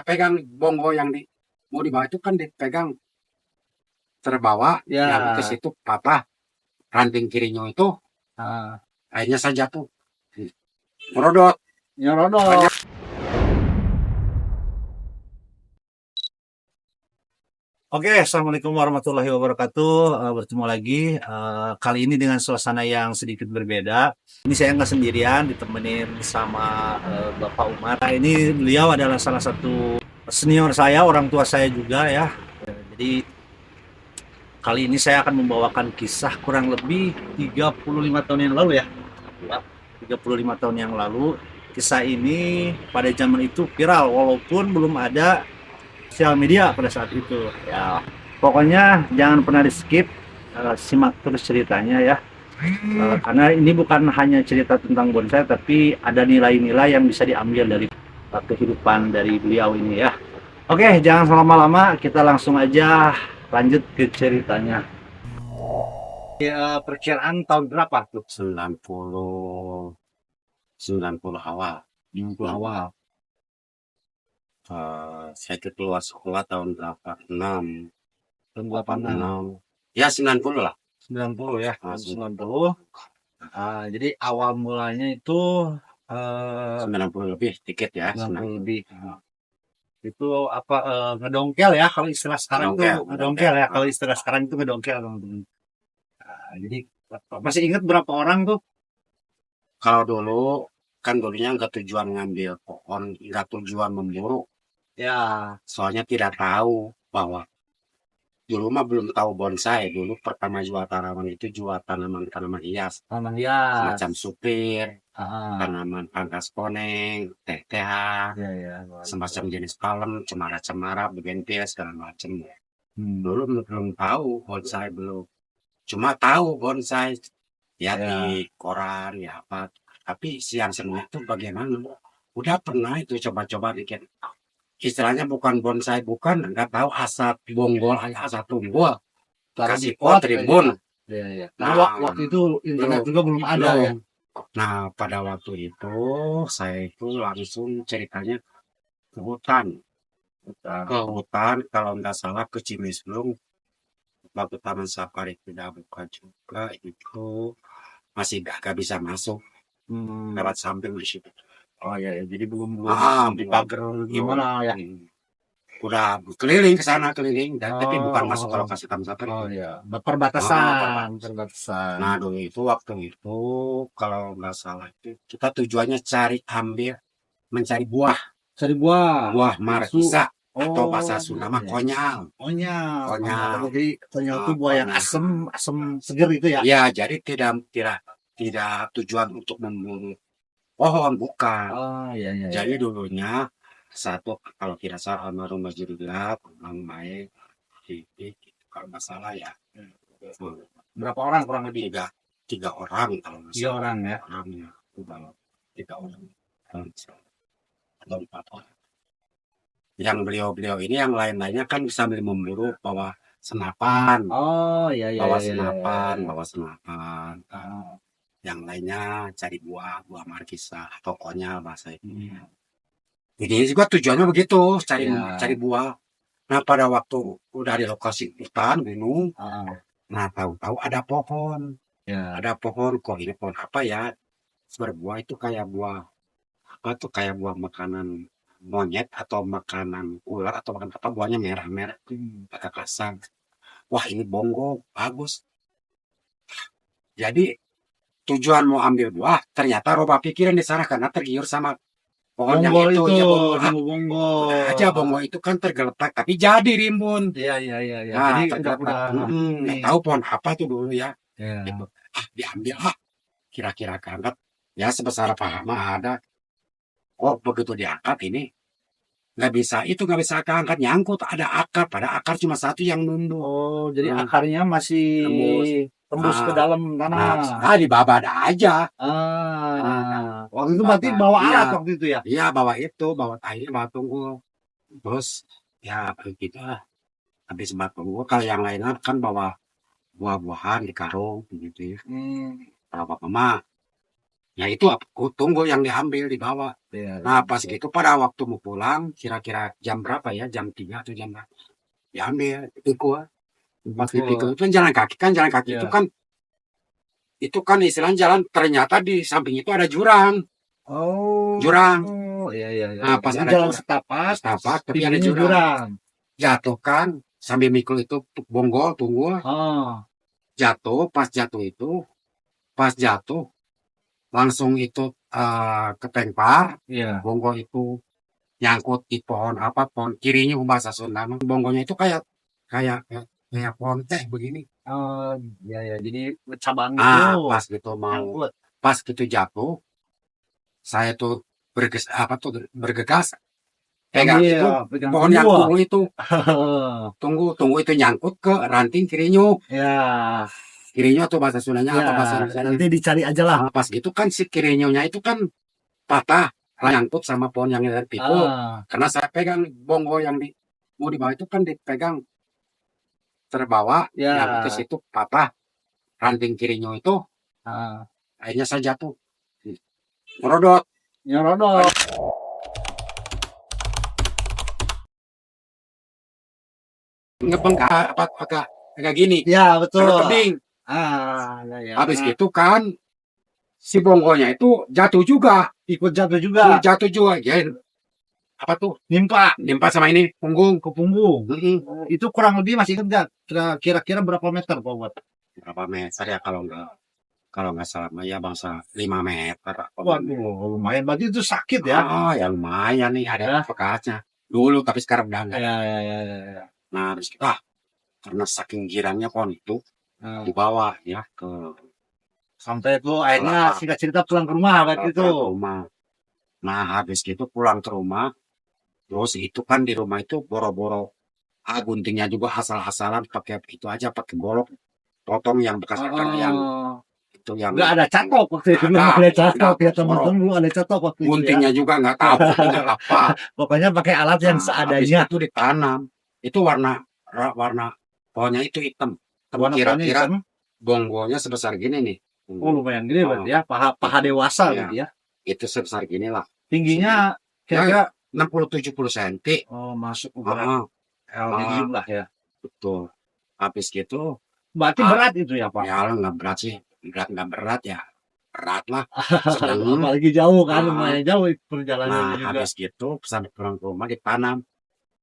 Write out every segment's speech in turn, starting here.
pegang bongo yang mau dibawa itu kan dipegang terbawa yang ke Ya. situ patah ranting kirinya itu Ah, akhirnya saya jatuh merodot. nyerodot. Oke, Assalamualaikum warahmatullahi wabarakatuh. Bertemu lagi. Kali ini dengan suasana yang sedikit berbeda. Ini saya nggak sendirian, ditemenin sama Bapak Umar. Nah, ini beliau adalah salah satu senior saya, orang tua saya juga ya. Jadi kali ini saya akan membawakan kisah kurang lebih 35 tahun yang lalu ya. 35 tahun yang lalu. Kisah ini pada zaman itu viral, walaupun belum ada sosial media pada saat itu ya. Pokoknya jangan pernah di skip, simak terus ceritanya ya. Karena ini bukan hanya cerita tentang bonsai, tapi ada nilai-nilai yang bisa diambil dari kehidupan dari beliau ini ya. Oke, jangan lama-lama, kita langsung aja lanjut ke ceritanya. Perkiraan tahun berapa tuh? 90 awal. Minggu awal. Saya keluar sekolah tahun 86. Tahun 86. Ya 90 lah. 90 ya, Ah, tahun 90. Jadi awal mulanya itu 90 lebih dikit ya. 90 lebih. Itu apa, ngedongkel ya kalau istilah sekarang tuh, ngedongkel ya kalau istilah sekarang itu ngedongkel teman-teman. Jadi masih ingat berapa orang tuh? Kalau dulu kan dulunya nggak tujuan ngambil pohon, nggak tujuan memburu. Ya, Soalnya tidak tahu bahwa dulu mah belum tahu bonsai. Dulu pertama jual tanaman itu jual tanaman-tanaman hias. Taman Hias. Semacam supir, Ah, tanaman pangkas koneng, teh-tehan, ya ya. semacam jenis palem, cemara-cemara, begentil, segala macam. Hmm, Dulu belum tahu bonsai belum. Cuma tahu bonsai ya di ya. koran ya apa. Tapi siang seneng itu bagaimana? Udah pernah itu coba-coba bikin. Istilahnya bukan bonsai, bukan nggak tahu asap bonggol asap tunggul. Taruh di Kasih pot pot kayaknya. rimbun. Ya ya. Karena Nah, waktu itu internet belum, juga belum ada ya. belum. Nah, pada waktu itu saya itu langsung ceritanya ke hutan. Ke hutan, kalau nggak salah ke Cimisblung, waktu Taman Safari tidak buka juga, itu masih nggak bisa masuk Hmm. lewat samping di situ. Oh ya, ya. Jadi belum belum belum dipagar belum. gimana ya? Udah keliling ke sana keliling, tapi bukan masuk ke Oh, lokasi Taman Safari. oh ya, Perbatasan. perbatasan, perbatasan. Nah, dulu itu waktu itu kalau nggak salah itu kita tujuannya mencari buah, Cari buah, buah bisu. markisa atau bahasa Oh, Sunda mah ya. konyal. Konyal, konyal. Konyal. Jadi konyal itu buah yang Konyal. asem, asem seger itu ya? Ya, jadi tidak tujuan untuk memburu pohon, bukan. Oh, iya, iya, Jadi iya. dulunya satu kalau tidak salah almarhum Majidullah, orang baik, kalau nggak salah ya. Berapa orang kurang lebih? Tiga orang kalau nggak 3 salah. orang ya? Orangnya udah 3 orang atau 4 orang. Yang beliau-beliau ini yang lain-lainnya kan sambil memburu bawa senapan, Oh, iya, iya, bawa iya, iya, iya, senapan, iya. bawa senapan. Ah, Yang lainnya cari buah, buah markisa atau konyal bahasa itu. hmm. Jadi juga tujuannya begitu, cari cari Iya. buah. Nah pada waktu udah di lokasi hutan gunung, Ah, nah tahu-tahu ada pohon, ya. kok ini pohon apa ya? Berbuah itu kayak buah apa tuh kayak buah makanan monyet atau makanan ular atau makan apa buahnya merah-merah Hmm. agak kasar. Wah ini bongo bagus. Jadi tujuan mau ambil buah ternyata roba pikiran di sana karena tergiur sama pohon yang Bonggol itu itu, ya bongo. nemu bonggol. Udah aja bongo itu kan tergeletak tapi jadi rimbun. Iya, iya, iya, iya. Nah Jadi tergeletak. udah Nggak ini. tahu pohon apa tuh dulu ya. Gitu. Ya. Diambil kira-kira keangkat ya sebesar paha mah ada. Oh begitu diangkat ini nggak bisa keangkat nyangkut ada akar pada akar cuma satu yang nunduk. Oh, jadi Hmm, akarnya masih tembus. tembus ke Nah, dalam nah, tanah. di babada aja. Waktu itu berarti Babat, bawa iya, alat waktu itu ya? iya bawa itu, bawa airnya, bawa tunggul. Terus ya begitu lah. Habis bawa tunggul, kalau yang lainnya kan bawa buah-buahan di karung gitu ya. Hmm. Kalau bapak mah Ya itu aku tunggu yang diambil dibawa. Iya, Nah pas gitu pada waktu mau pulang kira-kira jam berapa ya, jam 3 atau jam berapa diambil pikul. Pas dipikul itu kan jalan kaki Iya. itu kan istilahnya jalan, ternyata di samping itu ada jurang. Oh, Jurang. iya, iya, iya. Nah pas Jadi ada jalan jurang, setapak, setapak tapi ada pinggirnya jurang. jurang. Jatuh kan sambil mikul itu bonggol tunggu, Oh, jatuh. Pas jatuh langsung itu ketempar. iya. Bonggol itu nyangkut di pohon apa, pohon kirinya bahasa Sunda mah. Bonggolnya itu kayak kayak kayak pohon teh begini. Oh, iya, iya. Jadi cabang gitu. Pas gitu mau Nyangkut. pas gitu jatuh, saya tuh bergegas pegang Ambil, itu pegang pohon yang tunggu. tunggu itu. Tunggu itu nyangkut ke ranting kirinya. Ya, Kirinya tuh bahasa Sundanya ya. apa bahasa Indonesianya? Nanti dicari aja lah. Pas gitu kan si kirinyonya itu kan patah, nyangkut sama pohon yang dari pikul. Ah, Karena saya pegang bongo yang di mau dibawa itu kan dipegang terbawa, yang ke ya. situ patah ranting kirinya itu, Ah, akhirnya saya jatuh, merodot, nyerodot. ngebengkak apa agak gini, Ya, betul. karena tebing. Ya, ya. Habis gitu kan si bongonya itu jatuh juga, Ikut jatuh juga. ya apa tuh Nimpa nimpa sama ini punggung. ke punggung. Mm-mm. Itu kurang lebih masih ingat nggak? Kira-kira berapa meter, Pak Buat? Berapa meter ya kalau nggak salah mah ya bangsa 5 meter. Waduh, lumayan. Berarti itu sakit ya? Ya lumayan nih ada Ya. bekasnya. Dulu tapi sekarang udah enggak. Ya, ya, ya, ya, ya. Nah, terus kita karena saking girangnya pohon itu Nah, dibawa ya ke sampai itu akhirnya Kelapa. singkat cerita pulang ke rumah berarti itu. rumah. Nah, habis gitu pulang ke rumah, terus itu kan di rumah itu boro-boro guntingnya juga asal-asalan pakai itu aja pakai golok potong yang bekas akar yang Oh, itu yang nggak ada catok waktu itu, belum ada ada catok ya sorok. teman-teman, belum ada catok waktu itu ya. Guntingnya juga nggak tahu guntingnya apa. Pokoknya pakai alat yang Habis seadanya. itu ditanam. Itu warna pohonnya itu hitam. Warna pohonnya Kira-kira hitam. bonggolnya sebesar gini nih. Oh, lumayan gede Oh, berarti ya, paha dewasa iya. berarti ya. Itu sebesar gini lah. Tingginya kira-kira 60-70 cm. masuk ukuran medium lah ya. Betul. Habis gitu, Berarti Ah, berat itu ya, Pak. ya nggak berat sih. Nggak berat ya. Berat lah. Sedang. Apalagi jauh kan, Ah, lumayan jauh Nah, perjalanannya juga. habis gitu, sampai pulang ke rumah ditanam.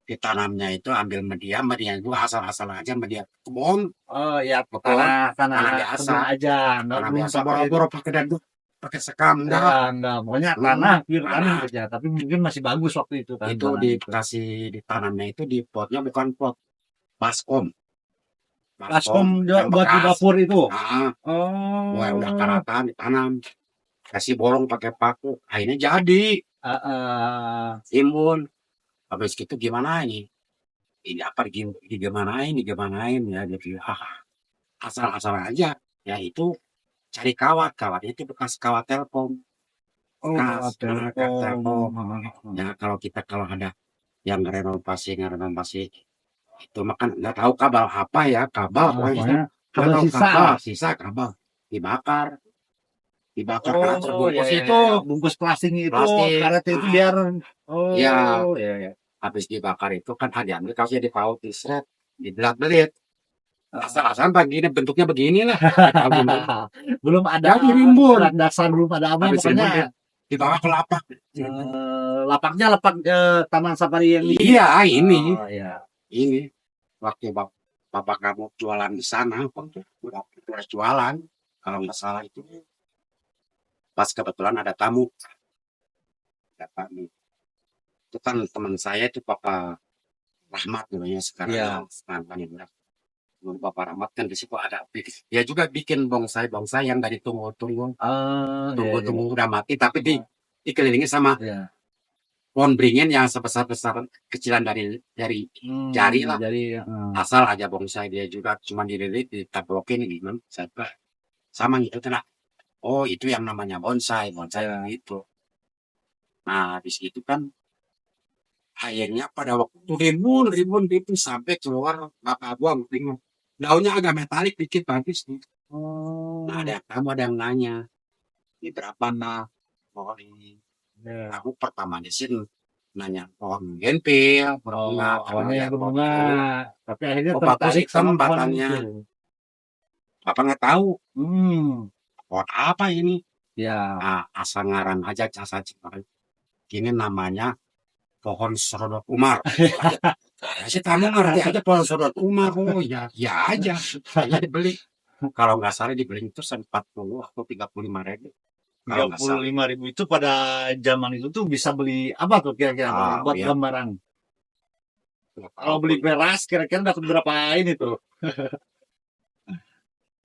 Ditanamnya itu ambil media itu asal-asal aja media kebun. Oh ya, Betul. tanah Tanah biasa. kebun aja, nggak Tanah belum biasa sampai boro-boro pakai dadu, pakai sekam ya, dah. enggak, pokoknya Hmm, tanah pure tanah tanah. aja, tapi mungkin masih bagus waktu itu kan Itu tanah itu. dikasih ditanamnya itu di potnya bukan pot baskom. Baskom yang buat di bekas. dapur itu. Nah, Oh, udah karatan ditanam. Kasih bolong pakai paku. Akhirnya jadi timbun. Habis gitu gimana ini? Ini apa digimanain ya jadi asal-asal aja. Ya itu cari kawat. Kawatnya itu bekas kawat telkom. oh, Bekas telkom. Telkom. Ya kalau ada yang ngerenovasi itu makan nggak tahu kabel apa ya kabel pokoknya Pokoknya nggak kabel tahu sisa. kabel sisa kabel dibakar karena terbungkus Ya, itu ya. Bungkus plastiknya itu, plastik. karet itu biar Ya, ya, ya. habis dibakar itu kan diambil kaosnya dipaut di seret dibelit-belit asal-asalan begini bentuknya begini lah. Nggak tahu gimana. Belum ada Jadi rimbun. alat dasar, belum ada apa, Habis rimbun pokoknya dibawa ke lapak. lapaknya lapak Taman Safari yang ini. Iya ini Oh, ya. ini waktu bapak kamu jualan di sana waktu udah jualan kalau nggak salah itu pas kebetulan ada tamu itu kan teman saya itu Papa Rahmat namanya sekarang Iya. mantannya dulu Papa Rahmat kan di situ ada dia juga bikin bonsai yang dari tunggu Iya. udah mati tapi dikelilingi sama Iya. pohon beringin yang sebesar kecilan dari jari lah. Jadi Asal aja bonsai dia juga cuma dililit ditablokin gimana sama gitu tenang. Oh itu yang namanya bonsai Ya. itu. Nah habis itu kan akhirnya pada waktu rimbun itu sampai keluar bapak buang bingung. Daunnya agak metalik dikit bagus nih. Oh. Nah ada yang nanya ini berapa nah pohon ini. Ya. Aku pertama di sini nanya pohon genpil, berbunga, Awalnya yang pohon berbunga, itu. tapi akhirnya Oh, Bapak tertarik hitam sama pohon batangnya. itu. Bapak nggak tahu Hmm, pohon apa ini. ya. Ah, asal ngaran aja casa ciparai. Ini namanya pohon serodot Umar. Ya sih kamu ngerti aja pohon serodot Umar. Oh ya, ya aja. Saya dibeli. Kalau nggak salah dibeli itu 40 atau 35.000. Kalau nggak salah. 35.000 itu pada zaman itu tuh bisa beli apa tuh kira-kira Ah, buat iya. gambaran? Nggak tahu Kalau beli kok. beras kira-kira dapat berapa ini tuh?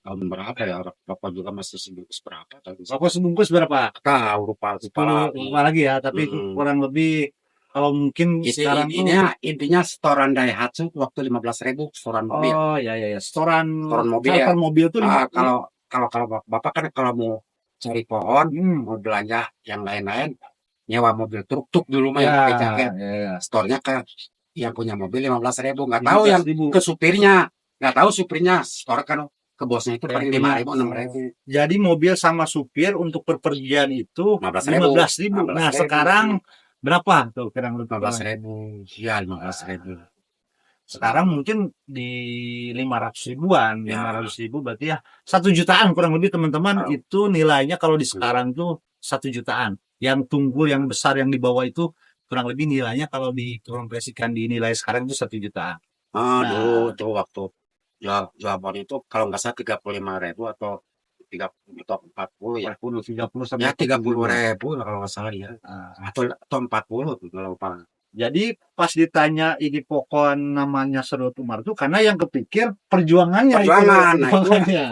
Tahun berapa ya? Bapak juga masih sebungkus berapa? Rokok sebungkus berapa? Tahu lupa 10 lagi. lupa lagi ya, tapi itu Mm-mm. kurang lebih kalau mungkin sekarang tuh Intinya setoran Daihatsu waktu 15.000 setoran mobil. oh ya setoran Setoran mobil ya. charter mobil tuh Ah, kalau Bapak kan kalau mau cari pohon, hmm, mau belanja yang lain-lain, nyewa mobil truk dulu mah ya, yang pakai jaket. ya. Storenya ke yang punya mobil 15.000. Nggak tahu yang 15.000. ke supirnya. Nggak tahu supirnya. Store kan ke bosnya itu paling Yang 5.000, punya. 6.000. Jadi mobil sama supir untuk perpergian itu 15.000. Nah, 15.000. sekarang berapa tuh kurang lebih? 15.000. Iya, 15.000. Sekarang mungkin di 500 ribuan, Ya. 500 ribu berarti ya 1 jutaan kurang lebih teman-teman Oh. itu nilainya kalau di sekarang tuh 1 jutaan. Yang tunggul yang besar yang di bawah itu kurang lebih nilainya kalau dikonversikan di nilai sekarang itu 1 jutaan. Ah, Nah. dulu tuh waktu jawaban itu kalau nggak salah 35.000 atau 30 atau 40 ya. 40, 30 Ya sampai 30.000 lah kalau nggak salah ya. Nah, Atau 40 tuh kalau lupa. jadi pas ditanya ini pohon namanya Serut Umar tuh karena yang kepikir perjuangannya Perjuangan, itu, nah itu perjuangannya.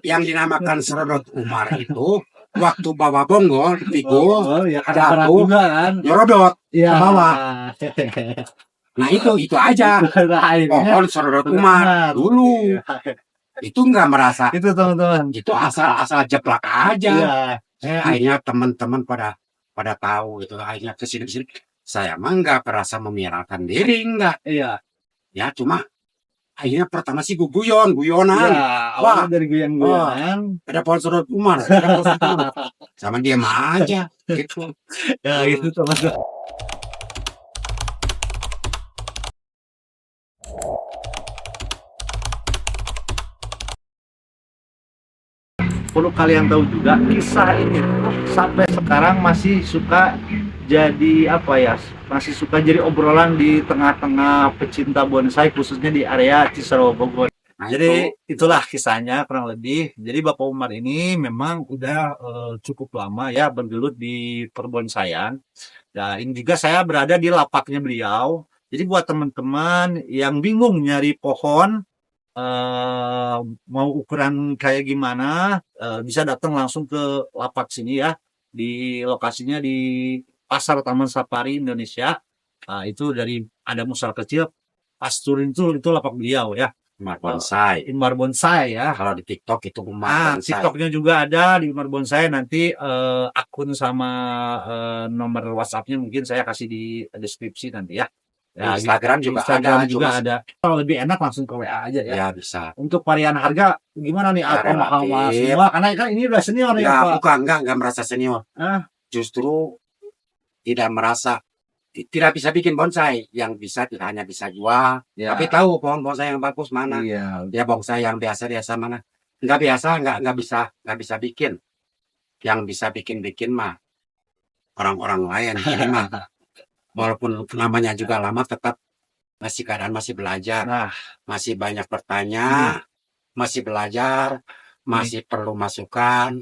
yang dinamakan Serodot Umar itu waktu bawa bonggol pikul Oh, ya ada berat aku juga kan. nyerodot Iya. ke bawah. Nah itu aja Nah, akhirnya pohon Serodot Umar dulu Iya. itu nggak merasa Itu teman-teman. itu asal jeplak aja. Iya. Akhirnya teman-teman pada tahu itu akhirnya kesini saya mah nggak merasa memirakan diri enggak. Iya. Ya cuma akhirnya pertama sih guyonan. Iya, awalnya dari guyon-guyonan. Ada pohon Serodot Umar, sama diam aja gitu. Ya gitu teman-teman. Perlu kalian tahu juga kisah ini tuh sampai sekarang masih suka jadi apa ya, masih suka jadi obrolan di tengah-tengah pecinta bonsai khususnya di area Cisarua Bogor. Nah, Jadi itulah kisahnya kurang lebih. Jadi Bapak Umar ini memang udah cukup lama ya bergelut di perbonsaian. Nah, ini juga saya berada di lapaknya beliau. Jadi buat teman-teman yang bingung nyari pohon mau ukuran kayak gimana, bisa datang langsung ke lapak sini ya. Di lokasinya di Pasar Taman Safari Indonesia. Nah, itu dari ada musal kecil, pas turun itu lapak beliau ya. Umar Bonsai. Umar Bonsai ya. Kalau di TikTok itu Umar Bonsai. TikToknya juga ada di Umar Bonsai. Nanti akun sama nomor WhatsAppnya mungkin saya kasih di deskripsi nanti ya. Ya, Instagram juga ada. Kalau lebih enak langsung ke WA aja ya. Ya bisa. Untuk varian harga gimana nih? Ya, Apa mahal relatif. semua? Karena kan ini udah senior ya, Ya, Pak. bukan enggak merasa senior. Justru tidak merasa tidak bisa bikin bonsai. Yang bisa tidak hanya bisa jual, Ya. tapi tahu pohon bonsai yang bagus mana. Iya. Ya bonsai yang biasa mana. Enggak biasa, enggak bisa bikin. Yang bisa bikin mah orang-orang lain. Ini mah walaupun namanya juga lama tetap masih keadaan masih belajar. Nah, masih banyak bertanya, masih belajar, masih perlu masukan,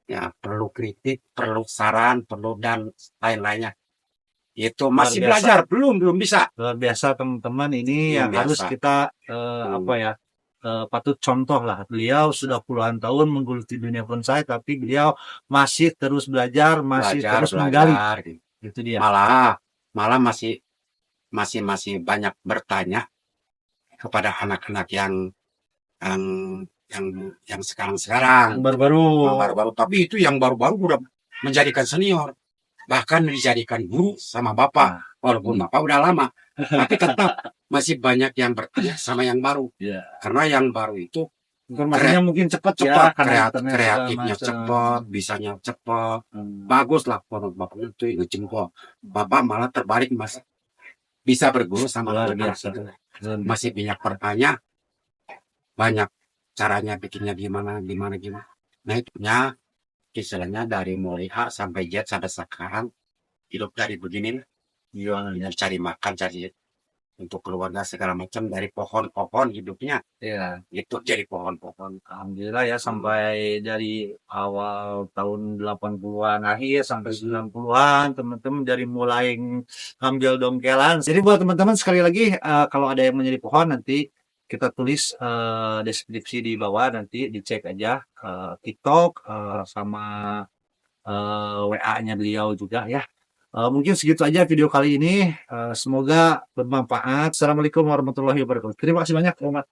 ya perlu kritik, perlu saran, perlu dan lain-lainnya. Itu masih belajar, belum bisa. Luar biasa teman-teman, ini Belum yang harus biasa. kita apa ya, patut contoh lah. Beliau sudah puluhan tahun menggeluti dunia bonsai, tapi beliau masih terus belajar, masih terus menggali. Itu dia. Malah masih banyak bertanya kepada anak-anak yang sekarang baru-baru, tapi itu yang baru-baru udah menjadikan senior, bahkan dijadikan guru sama bapak, walaupun bapak udah lama, tapi tetap masih banyak yang bertanya sama yang baru. Karena yang baru itu Informasinya mungkin cepat ya, cepat, karena internet segala kreatifnya macam. cepat, bisanya cepat, Hmm. bagus lah bapak itu ngejempol. Bapak malah terbalik mas, bisa berguru sama Luar anak-anak biasa. itu. Luar biasa. Masih banyak bertanya, banyak caranya bikinnya gimana. Nah itunya istilahnya dari mulai A sampai Z sampai sekarang hidup dari begini, Gimana? cari makan, cari untuk keluarga segala macam dari pohon-pohon hidupnya. Iya. Itu jadi pohon-pohon. Alhamdulillah ya, sampai dari awal tahun 80-an akhir sampai 90-an teman-teman dari mulai ngambil dongkelan. Jadi buat teman-teman sekali lagi, kalau ada yang menjadi pohon nanti kita tulis deskripsi di bawah, nanti dicek aja TikTok sama WA-nya beliau juga ya. Mungkin segitu aja video kali ini. Semoga bermanfaat. Assalamualaikum warahmatullahi wabarakatuh. Terima kasih banyak, Muhammad.